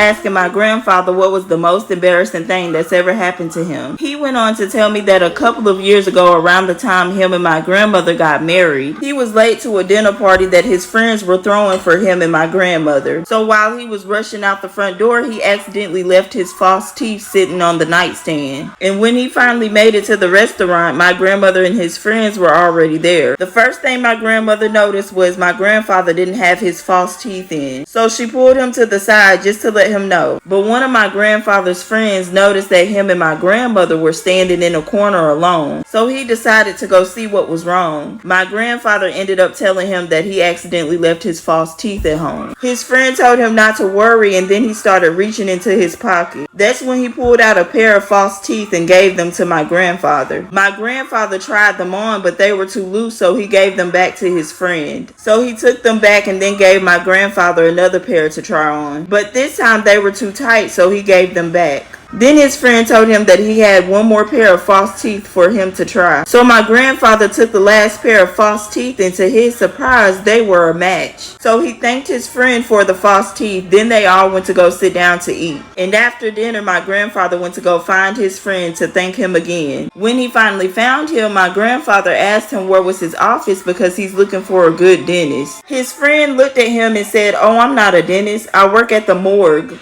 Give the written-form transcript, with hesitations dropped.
asking my grandfather what was the most embarrassing thing that's ever happened to him. He went on to tell me that a couple of years ago, around the time him and my grandmother got married, he was late to a dinner party that his friends were throwing for him and my grandmother. So while he was rushing out the front door, he accidentally left his false teeth sitting on the nightstand. And when he finally made it to the restaurant, my grandmother and his friends were already there. The first thing my grandmother noticed was my grandfather didn't have his false teeth in. So she pulled him to the side just to let him know. But one of my grandfather's friends noticed that him and my grandmother were standing in a corner alone. So he decided to go see what was wrong. My grandfather ended up telling him that he accidentally left his false teeth at home. His friend told him not to worry, and then he started reaching into his pocket. That's when he pulled out a pair of false teeth and gave them to my grandfather. My grandfather tried them on, but they were too loose, so he gave them back to his friend. So he took them back and then gave my grandfather another pair to try on. But this time they were too tight, so he gave them back. Then his friend told him that he had one more pair of false teeth for him to try. So my grandfather took the last pair of false teeth, and to his surprise, they were a match. So he thanked his friend for the false teeth. Then they all went to go sit down to eat. And after dinner, my grandfather went to go find his friend to thank him again. When he finally found him, my grandfather asked him where was his office because he's looking for a good dentist. His friend looked at him and said, "Oh, I'm not a dentist. I work at the morgue."